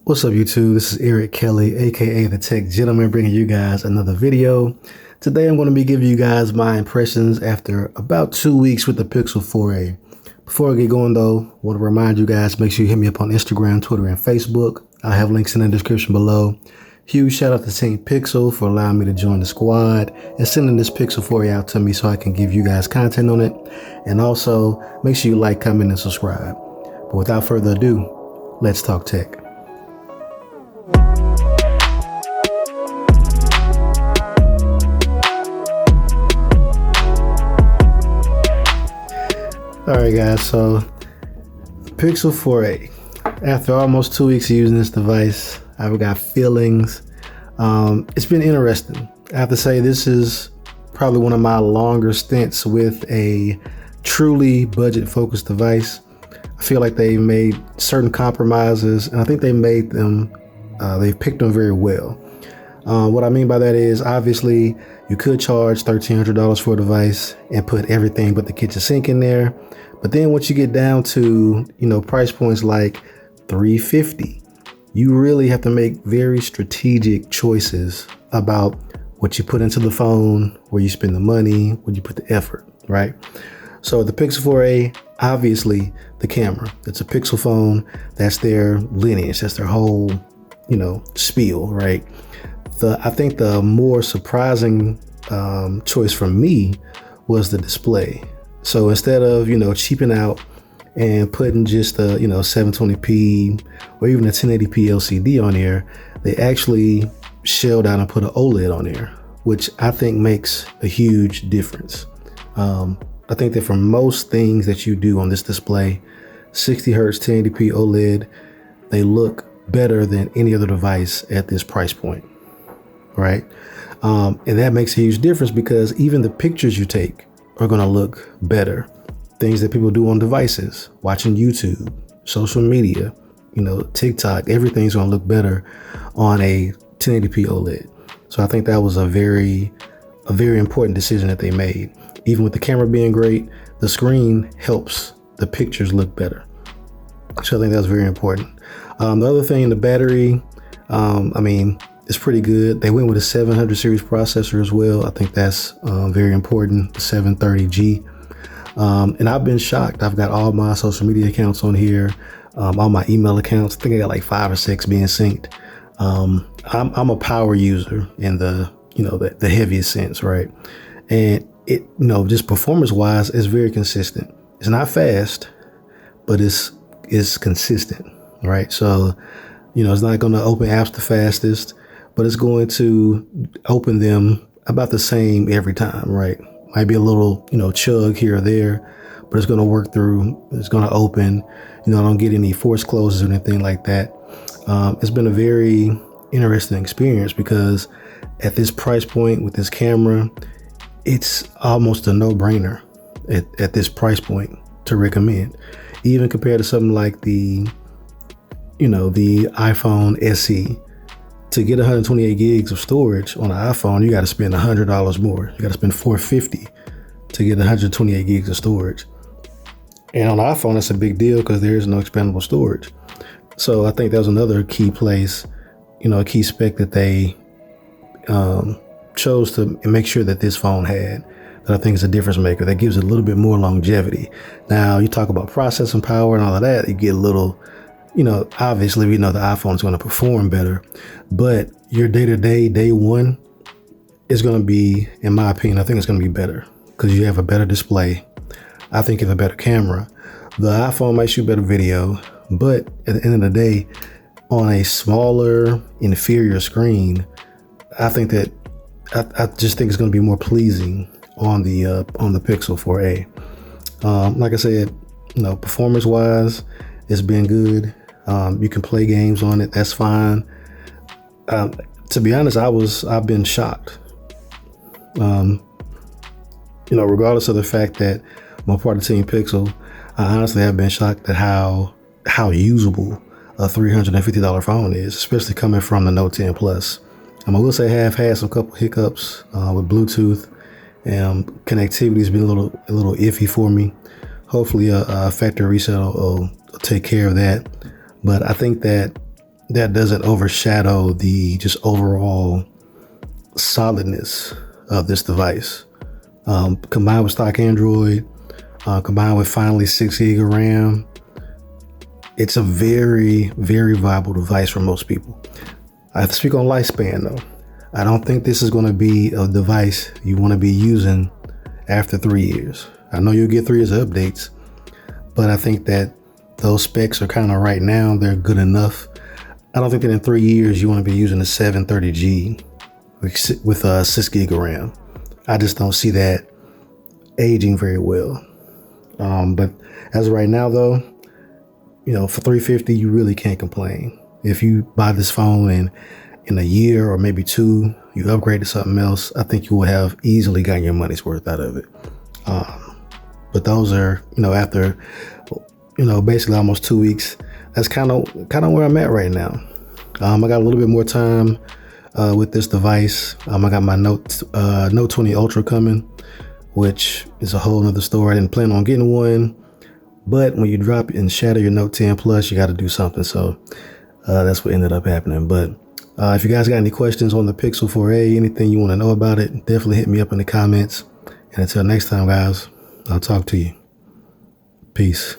What's up, YouTube? This is Eric Kelly, aka the Tech Gentleman, bringing you guys another video. Today I'm going to be giving you guys my impressions after about 2 weeks with the Pixel 4a. Before I get going though, I want to remind you guys, make sure you hit me up on Instagram, Twitter, and Facebook. I'll have links in the description below. Huge shout out to Team Pixel for allowing me to join the squad and sending this Pixel 4a out to me so I can give you guys content on it. And also, make sure you like, comment, and subscribe. But without further ado, let's talk tech. Alright guys, so Pixel 4a. After almost 2 weeks of using this device, I've got feelings. It's been interesting. I have to say this is probably one of my longer stints with a truly budget-focused device. I feel like they made certain compromises, and I think they made them, they've picked them very well. What I mean by that is, obviously, you could charge $1,300 for a device and put everything but the kitchen sink in there. But then once you get down to, price points like $350, you really have to make very strategic choices about what you put into the phone, where you spend the money, where you put the effort, right? So the Pixel 4a, obviously the camera, it's a Pixel phone. That's their lineage. That's their whole, spiel, right? I think the more surprising choice for me was the display. So instead of, cheaping out and putting just a, 720p or even a 1080p LCD on there, they actually shelled out and put an OLED on there, which I think makes a huge difference. I think that for most things that you do on this display, 60 hertz 1080p OLED, they look better than any other device at this price point, right? And that makes a huge difference because even the pictures you take are going to look better. Things that people do on devices, watching YouTube, social media, TikTok, everything's going to look better on a 1080p OLED. So I think that was a very important decision that they made. Even with the camera being great, the screen helps the pictures look better. So I think that's very important. The other thing, the battery, it's pretty good. They went with a 700 series processor as well. I think that's very important, the 730G. And I've been shocked. I've got all my social media accounts on here, all my email accounts. I think I got like 5 or 6 being synced. I'm a power user in the heaviest sense, right? And it, just performance wise, it's very consistent. It's not fast, but it's consistent, right? So, it's not going to open apps the fastest, but it's going to open them about the same every time, right? Might be a little, chug here or there, but it's going to work through. It's going to open. I don't get any force closes or anything like that. It's been a very interesting experience because at this price point with this camera, it's almost a no-brainer at this price point to recommend, even compared to something like the iPhone SE. To get 128 gigs of storage on an iPhone, you got to spend $100 more. You got to spend $450 to get 128 gigs of storage. And on an iPhone, that's a big deal because there is no expandable storage. So I think that was another key place, a key spec that they chose to make sure that this phone had, that I think is a difference maker, that gives it a little bit more longevity. Now, you talk about processing power and all of that, you get a little, obviously we know the iPhone is going to perform better, but your day-to-day, day one is going to be, in my opinion, I think it's going to be better because you have a better display. I think you have a better camera. The iPhone might shoot better video, but at the end of the day, on a smaller, inferior screen, I think that I just think it's going to be more pleasing on the Pixel 4a. Like I said, performance-wise, it's been good. You can play games on it. That's fine. To be honest, I've been shocked. Regardless of the fact that I'm a part of Team Pixel, I honestly have been shocked at how usable a $350 phone is, especially coming from the Note 10 Plus. I will say I have had some couple hiccups with Bluetooth, and connectivity's been a little iffy for me. Hopefully a factory reset will take care of that. But I think that that doesn't overshadow the just overall solidness of this device. Combined with stock Android, combined with finally 6 gig of RAM, it's a very, very viable device for most people. I have to speak on lifespan though. I don't think this is going to be a device you want to be using after 3 years. I know you'll get 3 years of updates, but I think that those specs are kind of right now, they're good enough. I don't think that in 3 years you want to be using a 730G with 6 gig of RAM. I just don't see that aging very well. But as of right now though, for $350, you really can't complain. If you buy this phone and in a year or maybe 2, you upgrade to something else, I think you will have easily gotten your money's worth out of it. But those are, after, basically almost 2 weeks, that's kind of where I'm at right now. I got a little bit more time with this device. I got my Note 20 Ultra coming, which is a whole nother story. I didn't plan on getting one, but when you drop and shatter your Note 10 Plus, you got to do something. So that's what ended up happening. But if you guys got any questions on the Pixel 4a, anything you want to know about it, definitely hit me up in the comments. And until next time, guys, I'll talk to you. Peace.